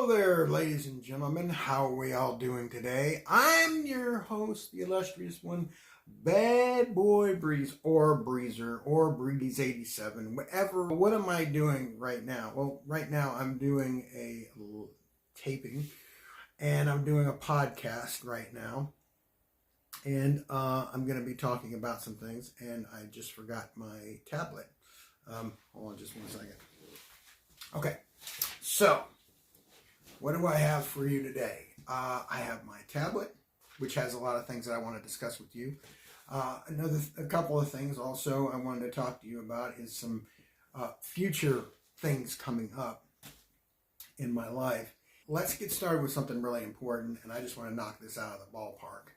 Hello there, ladies and gentlemen. How are we all doing today? I'm your host, the illustrious one, Bad Boy Breeze, or Breezer, or Breeze87, whatever. What am I doing right now? Well, right now I'm doing a taping, and I'm doing a podcast right now. And I'm going to be talking about some things, and I just forgot my tablet. Hold on just one second. Okay, so what do I have for you today? I have my tablet, which has a lot of things that I want to discuss with you. A couple of things also I wanted to talk to you about is some future things coming up in my life. Let's get started with something really important, and I just want to knock this out of the ballpark.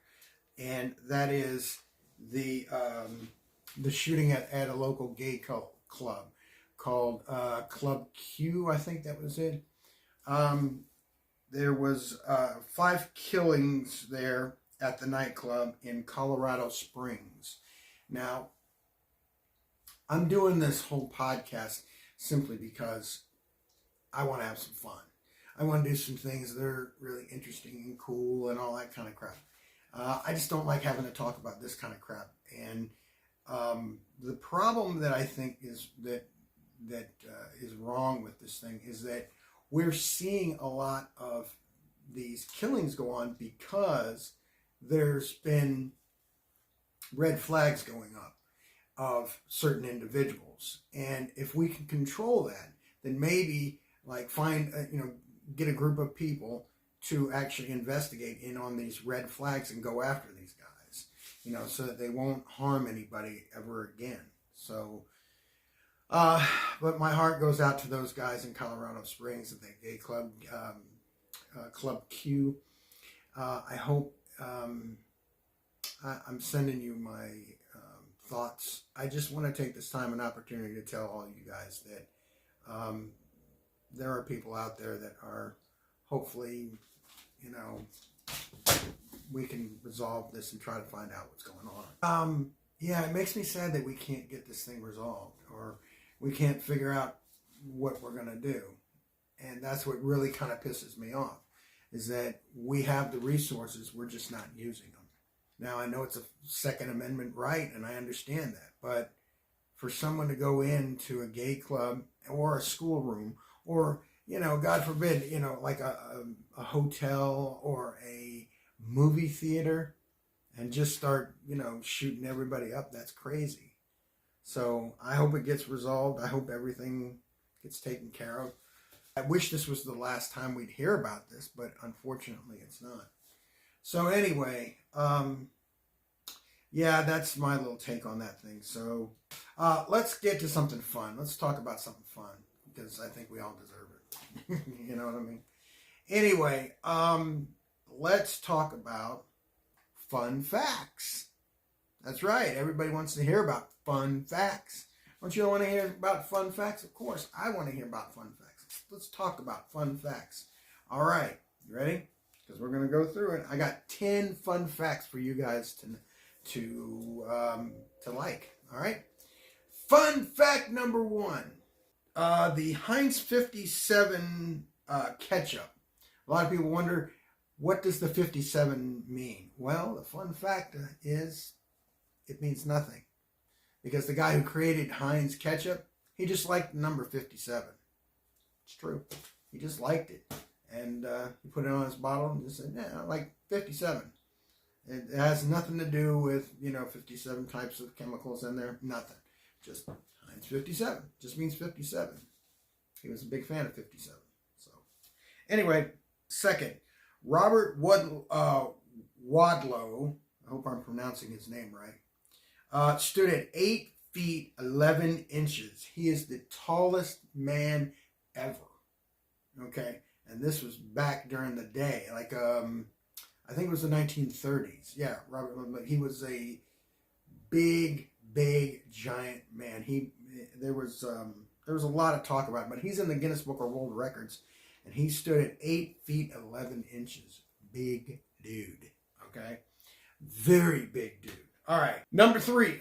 And that is the shooting at a local gay club called Club Q, I think that was it. There was 5 killings there at the nightclub in Colorado Springs. Now, I'm doing this whole podcast simply because I want to have some fun. I want to do some things that are really interesting and cool and all that kind of crap. I just don't like having to talk about this kind of crap. And the problem that I think is that is wrong with this thing is that we're seeing a lot of these killings go on because there's been red flags going up of certain individuals. And if we can control that, then maybe get a group of people to actually investigate in on these red flags and go after these guys, so that they won't harm anybody ever again. So, but my heart goes out to those guys in Colorado Springs at the gay club, Club Q. I hope, I'm sending you my thoughts. I just want to take this time and opportunity to tell all you guys that there are people out there that are hopefully, we can resolve this and try to find out what's going on. Yeah, it makes me sad that we can't get this thing resolved, or we can't figure out what we're going to do. And that's what really kind of pisses me off, is that we have the resources, we're just not using them. Now, I know it's a Second Amendment right, and I understand that, but for someone to go into a gay club or a schoolroom, or, God forbid, like a hotel or a movie theater, and just start, shooting everybody up, that's crazy. So I hope it gets resolved. I hope everything gets taken care of. I wish this was the last time we'd hear about this, but unfortunately it's not. So anyway, yeah, that's my little take on that thing. So let's get to something fun. Let's talk about something fun, because I think we all deserve it. You know what I mean? Anyway, let's talk about fun facts. That's right. Everybody wants to hear about fun facts. Don't you want to hear about fun facts? Of course, I want to hear about fun facts. Let's talk about fun facts. All right, you ready? Because we're going to go through it. I got 10 fun facts for you guys to like. All right. Fun fact number 1: the Heinz 57 ketchup. A lot of people wonder, what does the 57 mean? Well, the fun fact is, it means nothing. Because the guy who created Heinz ketchup, he just liked the number 57. It's true. He just liked it. And he put it on his bottle and just said, yeah, I like 57. It has nothing to do with, 57 types of chemicals in there. Nothing. Just Heinz 57. Just means 57. He was a big fan of 57. So, anyway, second, Robert Wadlow, I hope I'm pronouncing his name right, stood at 8 feet 11 inches. He is the tallest man ever. Okay, and this was back during the day, like I think it was the 1930s. Yeah, Robert. He was a big, giant man. There was a lot of talk about him, but he's in the Guinness Book of World Records, and he stood at 8 feet 11 inches. Big dude. Okay, very big dude. All right, number 3.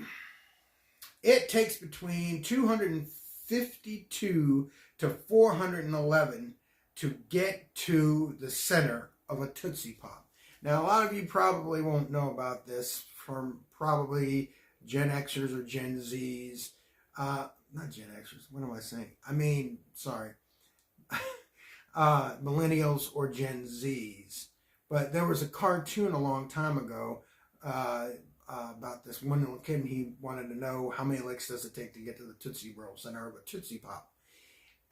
It takes between 252 to 411 to get to the center of a Tootsie Pop. Now, a lot of you probably won't know about this from probably Gen Xers or Gen Zs. Not Gen Xers, what am I saying? I mean, sorry. Millennials or Gen Zs. But there was a cartoon a long time ago about this one little kid, and he wanted to know how many licks does it take to get to the Tootsie Roll center of a Tootsie Pop.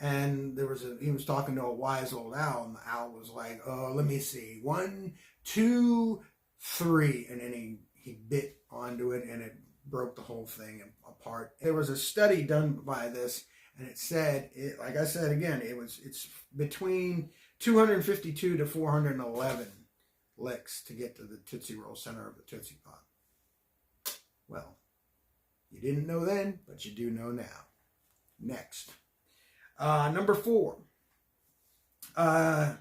And he was talking to a wise old owl, and the owl was like, "Oh, let me see, 1, 2, 3," and then he bit onto it, and it broke the whole thing apart. There was a study done by this, and it said, like I said again, it's between 252 to 411 licks to get to the Tootsie Roll center of the Tootsie Pop. Well, you didn't know then, but you do know now. Next. Number 4. The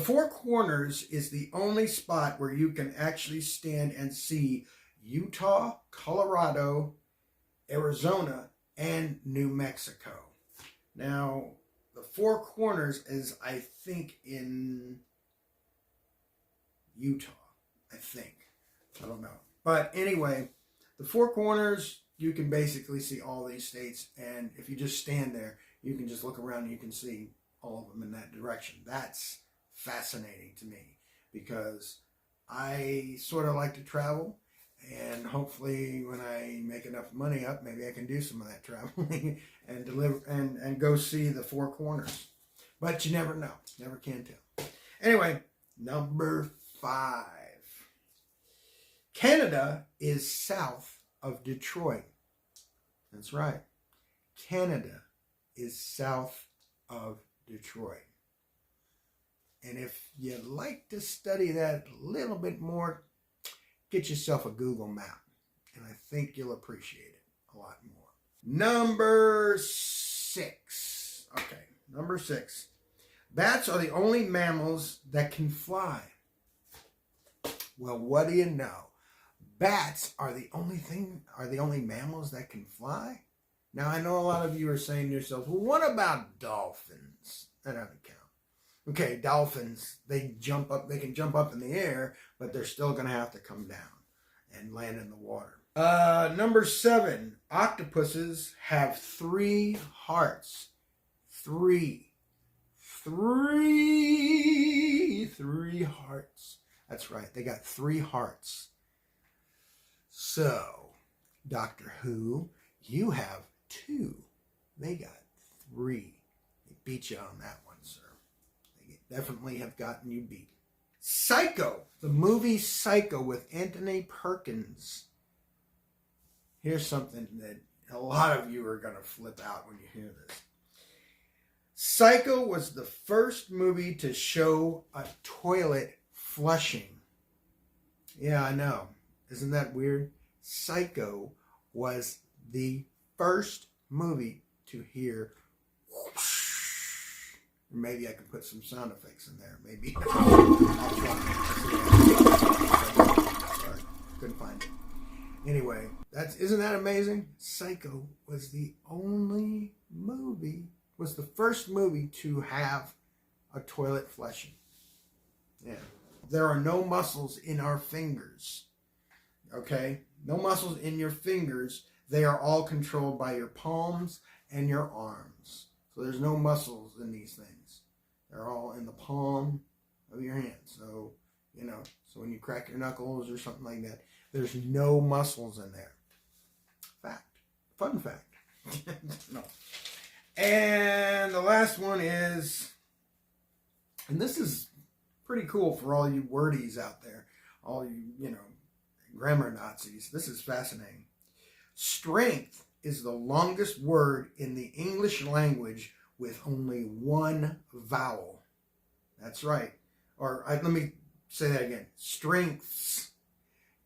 Four Corners is the only spot where you can actually stand and see Utah, Colorado, Arizona, and New Mexico. Now, the Four Corners is, I think, in Utah. I think. I don't know. But anyway, the Four Corners, you can basically see all these states, and if you just stand there, you can just look around and you can see all of them in that direction. That's fascinating to me because I sort of like to travel, and hopefully when I make enough money up, maybe I can do some of that traveling and deliver and go see the Four Corners. But you never know. Never can tell. Anyway, number 5. Canada is south of Detroit. That's right. Canada is south of Detroit. And if you'd like to study that a little bit more, get yourself a Google map. And I think you'll appreciate it a lot more. Number 6. Okay, number 6. Bats are the only mammals that can fly. Well, what do you know? Bats are the only mammals that can fly? Now, I know a lot of you are saying to yourself, well, what about dolphins? That doesn't count. Okay, dolphins, they can jump up in the air, but they're still going to have to come down and land in the water. Number 7, octopuses have 3 hearts. 3 hearts. That's right, they got 3 hearts. So, Doctor Who, you have 2. They got 3. They beat you on that one, sir. They definitely have gotten you beat. Psycho, the movie Psycho with Anthony Perkins. Here's something that a lot of you are going to flip out when you hear this. Psycho was the first movie to show a toilet flushing. Yeah, I know. Isn't that weird? Psycho was the first movie to hear whoosh. Maybe I can put some sound effects in there. Maybe. I'll try. Sorry, couldn't find it. Anyway, isn't that amazing? Psycho was the first movie to have a toilet flushing. Yeah. There are no muscles in our fingers. Okay? No muscles in your fingers. They are all controlled by your palms and your arms. So there's no muscles in these things. They're all in the palm of your hand. So, so when you crack your knuckles or something like that, there's no muscles in there. Fact. Fun fact. No. And the last one is, and this is pretty cool for all you wordies out there, all you, grammar Nazis. This is fascinating. Strength is the longest word in the English language with only 1 vowel. That's right. Let me say that again. Strengths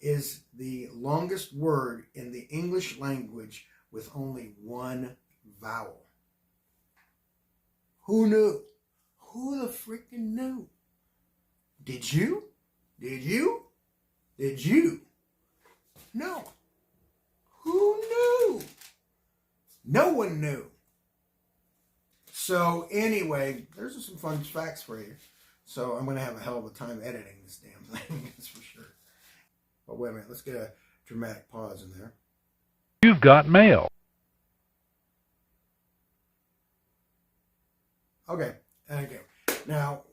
is the longest word in the English language with only 1 vowel. Who knew? Who the freaking knew? Did you? Did you? Did you? No. Who knew? No one knew. So anyway, there's some fun facts for you. So I'm going to have a hell of a time editing this damn thing, that's for sure. But wait a minute, let's get a dramatic pause in there. You've got mail. Okay, and again. Now,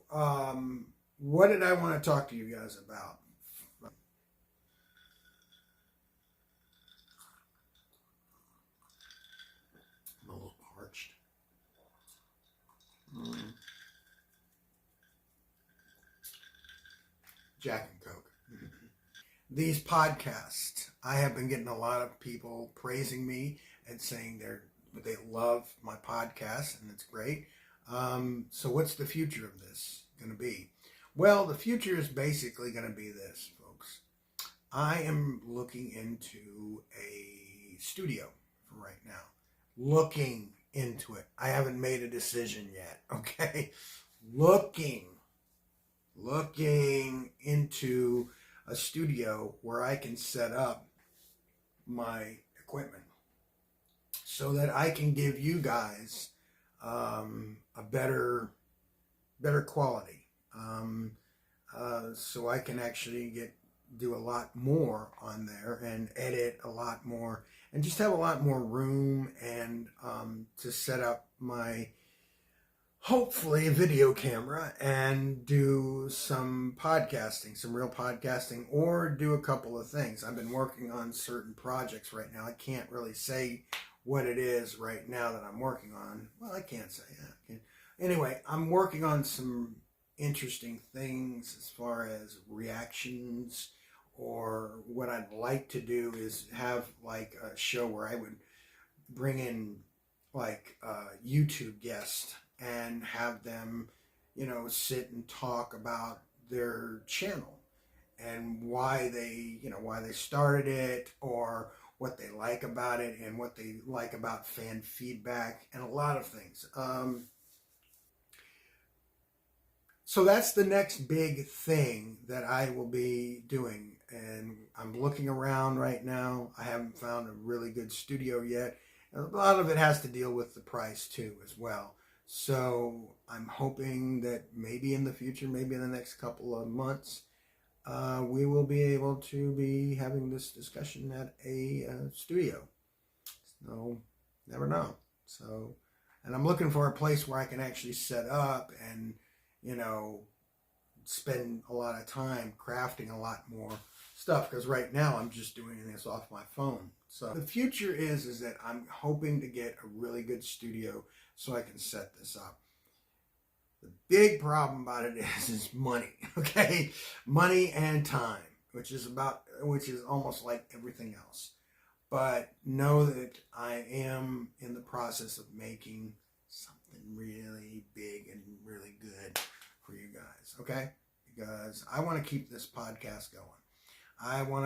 what did I want to talk to you guys about? I'm a little parched. Jack and Coke. These podcasts, I have been getting a lot of people praising me and saying they love my podcast, and it's great. So what's the future of this going to be? Well, the future is basically going to be this, folks. I am looking into a studio for right now. Looking into it. I haven't made a decision yet, okay? Looking into a studio where I can set up my equipment so that I can give you guys a better quality. So I can actually do a lot more on there and edit a lot more and just have a lot more room and to set up my hopefully video camera and do some podcasting, some real podcasting, or do a couple of things. I've been working on certain projects right now. I can't really say what it is right now that I'm working on. Well, I can't say that. Anyway, I'm working on some interesting things as far as reactions, or what I'd like to do is have like a show where I would bring in like a YouTube guest and have them, sit and talk about their channel and why they started it, or what they like about it, and what they like about fan feedback, and a lot of things. So that's the next big thing that I will be doing, and I'm looking around right now. I haven't found a really good studio yet. A lot of it has to deal with the price too as well. So I'm hoping that maybe in the future, maybe in the next couple of months, we will be able to be having this discussion at a studio. So never know. So, and I'm looking for a place where I can actually set up and, spend a lot of time crafting a lot more stuff, because right now I'm just doing this off my phone. So the future is that I'm hoping to get a really good studio so I can set this up. The big problem about it is money, okay? Money and time, which is almost like everything else. But know that I am in the process of making something really big and really good for you guys, okay? Because I want to keep this podcast going. I want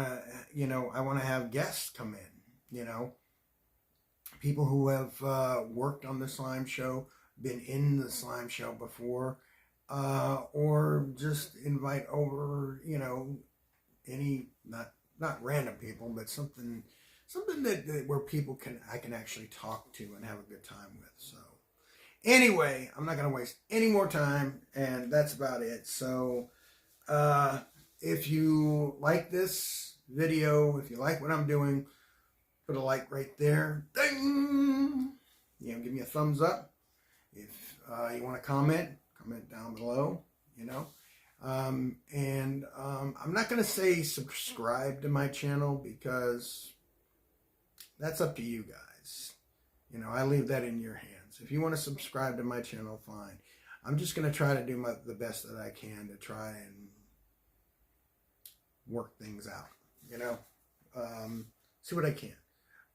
to have guests come in, people who have worked on the Slime Show, been in the Slime Show before, or just invite over, any, not random people, but something that where I can actually talk to and have a good time with. So anyway, I'm not going to waste any more time, and that's about it. So if you like this video, if you like what I'm doing, put a like right there. Ding! Give me a thumbs up. If you want to comment down below, I'm not going to say subscribe to my channel, because that's up to you guys. I leave that in your hands. If you want to subscribe to my channel, fine. I'm just going to try to do the best that I can to try and work things out, see what I can.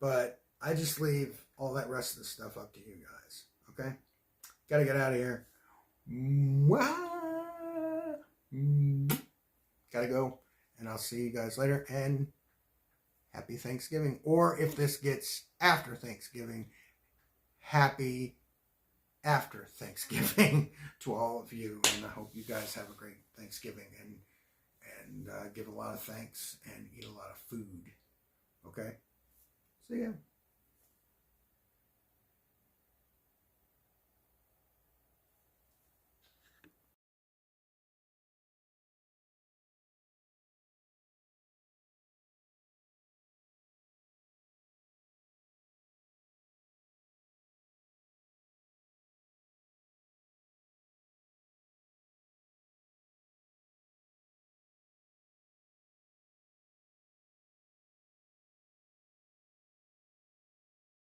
But I just leave all that rest of the stuff up to you guys, okay? Gotta get out of here. Gotta go, and I'll see you guys later, and happy Thanksgiving. Or if this gets after Thanksgiving, happy after Thanksgiving to all of you, and I hope you guys have a great Thanksgiving and give a lot of thanks and eat a lot of food. Okay? See ya.